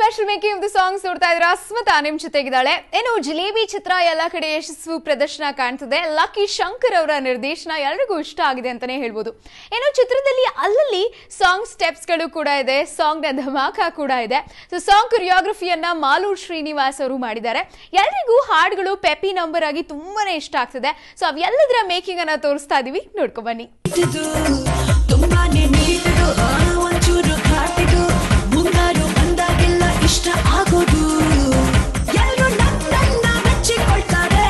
Special making of the songs ನೋಡ್ತಾ ಇದ್ರೆ ಅಸ್ಮಿತಾ ನಿಮ್ ಜೊತೆಗಿದ್ದಾಳೆ. ಏನು ಜಿಲೇಬಿ ಚಿತ್ರ ಎಲ್ಲಾ ಕಡೆ ಯಶಸ್ವಿ ಪ್ರದರ್ಶನ ಕಾಣ್ತಿದೆ. ಲಕ್ಕಿ ಶಂಕರ್ ಅವರ ನಿರ್ದೇಶನ ಎಲ್ಲರಿಗೂ ಇಷ್ಟ ಆಗಿದೆ ಅಂತಾನೆ ಹೇಳ್ಬೋದು. ಏನು ಚಿತ್ರದಲ್ಲಿ ಅಲ್ಲಲ್ಲಿ ಸಾಂಗ್ ಸ್ಟೆಪ್ಸ್ ಗಳು ಕೂಡ ಇದೆ, ಸಾಂಗ್ ನ ಧಮಾಕ ಕೂಡ ಇದೆ. ಸೊ ಸಾಂಗ್ ಕೊರಿಯೋಗ್ರಫಿಯನ್ನ ಮಾಲೂರ್ ಶ್ರೀನಿವಾಸ್ ಅವರು ಮಾಡಿದ್ದಾರೆ. ಎಲ್ಲರಿಗೂ ಹಾಡುಗಳು ಪೆಪಿ ನಂಬರ್ ಆಗಿ ತುಂಬಾನೇ ಇಷ್ಟ ಆಗ್ತಿದೆ. ಸೊ ಅವೆಲ್ಲದರ ಮೇಕಿಂಗ್ ಅನ್ನ ತೋರಿಸ್ತಾ ಇದೀವಿ, ನೋಡ್ಕೊ ಬನ್ನಿ. ಇಷ್ಟ ಆಗೋದು ಎಲ್ಲರೂ ನನ್ನ ಮೆಚ್ಚಿಕೊಳ್ತಾರೆ.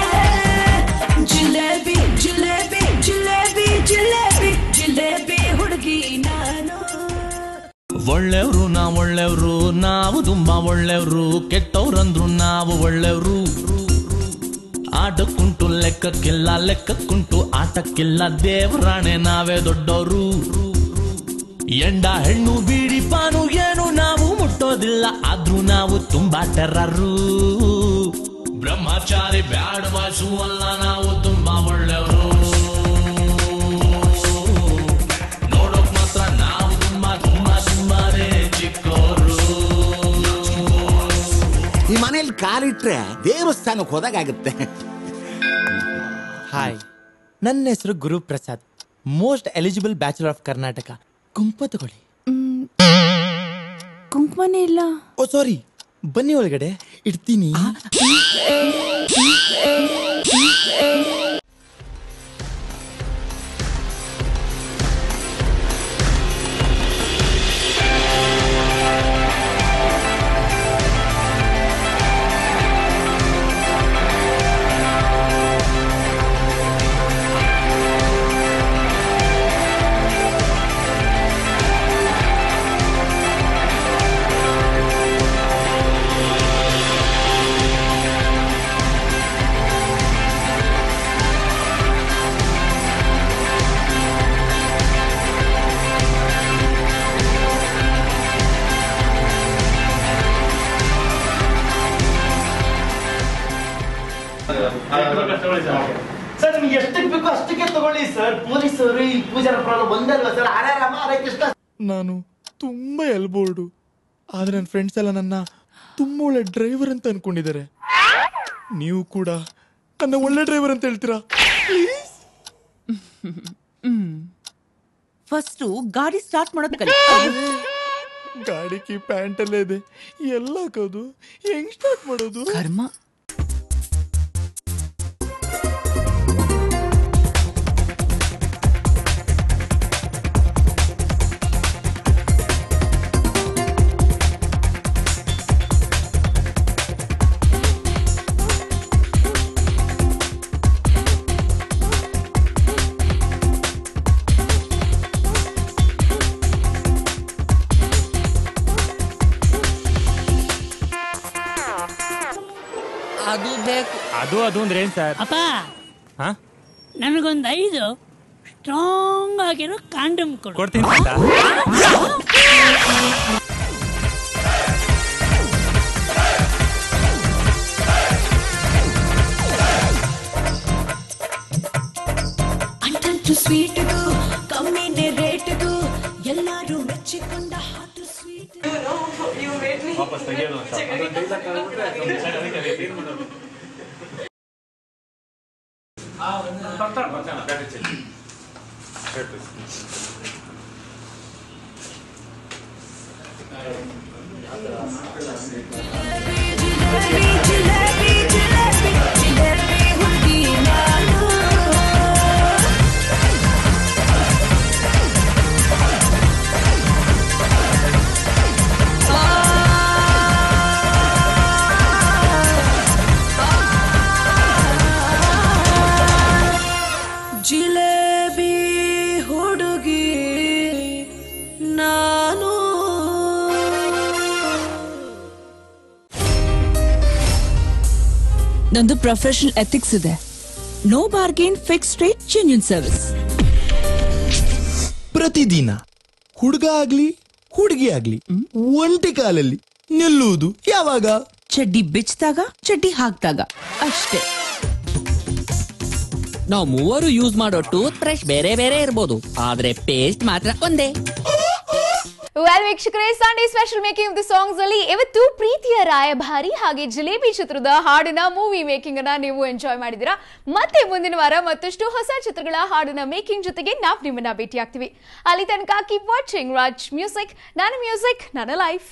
ಜಿಲೇಬಿ ಜಿಲೇಬಿ ಜಿಲೇಬಿ ಜಿಲೇಬಿ ಜಿಲೇಬಿ ಹುಡುಗಿ ನಾನು. ಒಳ್ಳೆಯವರು ನಾವು ತುಂಬಾ ಒಳ್ಳೆಯವರು, ಕೆಟ್ಟವ್ರಂದ್ರು ನಾವು ಒಳ್ಳೆಯವರು. ಆಟಕ್ಕುಂಟು ಲೆಕ್ಕಕ್ಕಿಲ್ಲ ಆಟಕ್ಕಿಲ್ಲ, ದೇವರಾಣೆ ನಾವೇ ದೊಡ್ಡವರು. ಎಂಡ ಹೆಣ್ಣು ಬೀಡಿ ಪಾನು ಏನು ನಾವು ಮುಟ್ಟೋದಿಲ್ಲ, ಆದ್ರೂ ನಾವು ತುಂಬಾ ಟೆರರು. ಬ್ರಹ್ಮಚಾರಿ ಬ್ಯಾಡ್ ವಾಸು ಅಲ್ಲ, ನಾವು ತುಂಬಾ ಒಳ್ಳೆಯವರು. ನೋಡೋಕ್ ಮಾತ್ರ ನಾವು ತುಂಬಾನೇ ಚಿಕ್ಕವರು. ಈ ಮನೇಲಿ ಕಾಲಿಟ್ರೆ ದೇವಸ್ಥಾನಕ್ಕೆ ಹೋದಾಗುತ್ತೆ. ಹಾಯ್, ನನ್ನ ಹೆಸರು Guruprasad, most eligible bachelor of Karnataka. ಕುಂಕುಮ ತಗೊಳ್ಳಿ. ಕುಂಕುಮನೇ ಇಲ್ಲ. ಓ ಸಾರಿ, ಬನ್ನಿ ಒಳಗಡೆ ಇಡ್ತೀನಿ. ಸರ್ ನಿಮ್ಗೆ ಎಷ್ಟಕ್ಕೆ ಬೇಕೋ ಅಷ್ಟಕ್ಕೆ ತಗೊಳ್ಳಿ ಸರ್. ಪೊಲೀಸರು ಈ ಪೂಜಾರ ಪ್ರಾಬ್ಲಮ್ ಒಂದಲ್ವಾ ಸರ್? ಆರಾಮ ಆರೈಕೆ. ನಾನು ತುಂಬಾ ಎಲ್ಬೋರ್ಡು, ಆದ್ರೆ ನನ್ನ ಫ್ರೆಂಡ್ಸ್ ಎಲ್ಲ ನನ್ನ ತುಂಬಾ ಒಳ್ಳೆ ಡ್ರೈವರ್ ಅಂತ ಅನ್ಕೊಂಡಿದ್ದಾರೆ. ನೀವು ಕೂಡ ನನ್ನ ಒಳ್ಳೆ ಡ್ರೈವರ್ ಅಂತ ಹೇಳ್ತೀರಾ? ಫಸ್ಟ್ ಗಾಡಿ ಸ್ಟಾರ್ಟ್ ಮಾಡೋದು ಕಲಿ. ಗಾಡಿ ಕಿ ಪ್ಯಾಂಟ್ ಅಲ್ಲೇ ಇದೆ, ಎಲ್ಲ ಹಾಕೋದು ಹೆಂಗ್ ಸ್ಟಾರ್ಟ್ ಮಾಡೋದು? ಕರ್ಮ. ಅದು ಬೇಕು. ಅದು ಅಂದ್ರೆ ಏನ್ ಸರ್? ಅಪ್ಪ, ನನಗೊಂದು 5 ಸ್ಟ್ರಾಂಗ್ ಆಗಿರೋ ಕಾಂಡಮ್ ಕೊಡ್ತೀನಿ. ಅಂಟಂಟು ಸ್ವೀಟ್ದು ಕಮ್ಮಿನೇ ರೇಟ್ದು ಎಲ್ಲರೂ ಮೆಚ್ಚಿಕೊಂಡ ಹಾಟ್ ಸ್ವೀಟ್. ಜಿಲೇಬಿ ಹುಡುಗಿ ನಾನು. ನಂದು ಪ್ರೊಫೆಷನಲ್ ಎಥಿಕ್ಸ್ ಇದೆ. No bargain, fix rate, genuine service. ಪ್ರತಿದಿನ ಹುಡುಗ ಆಗ್ಲಿ ಹುಡುಗಿ ಆಗ್ಲಿ ಒಂಟಿ ಕಾಲಲ್ಲಿ ನಿಲ್ಲುವುದು ಯಾವಾಗ? ಚಡ್ಡಿ ಬಿಚ್ಚಿದಾಗ, ಚಡ್ಡಿ ಹಾಕ್ದಾಗ ಅಷ್ಟೇ. ನಾವು ಮೂವರು ಯೂಸ್ ಮಾಡೋ ಟೂತ್ ಬ್ರಷ್ ಬೇರೆ ಬೇರೆ ಇರ್ಬೋದು, ಆದ್ರೆ ಪೇಸ್ಟ್ ಮಾತ್ರ ಒಂದೇ. ವೆಲ್ ವೀಕ್ಷಕರೇ, Sunday special making of the songs ಅಲ್ಲಿ ಇವತ್ತು ಪ್ರೀತಿಯ ರಾಯಭಾರಿ ಹಾಗೆ ಜಿಲೇಬಿ ಚಿತ್ರದ ಹಾಡಿನ ಮೂವಿ ಮೇಕಿಂಗ್ ಅನ್ನ ನೀವು ಎಂಜಾಯ್ ಮಾಡಿದಿರಾ. ಮತ್ತೆ ಮುಂದಿನ ವಾರ ಮತ್ತಷ್ಟು ಹೊಸ ಚಿತ್ರಗಳ ಹಾಡಿನ ಮೇಕಿಂಗ್ ಜೊತೆಗೆ ನಾವು ನಿಮ್ಮನ್ನ ಭೇಟಿ ಆಗ್ತೀವಿ. ಅಲ್ಲಿ ತನಕ ಕೀಪ್ ವಾಚಿಂಗ್ ರಾಜ್ ಮ್ಯೂಸಿಕ್. ನಾನು ಮ್ಯೂಸಿಕ್, ನನ್ನ ಲೈಫ್.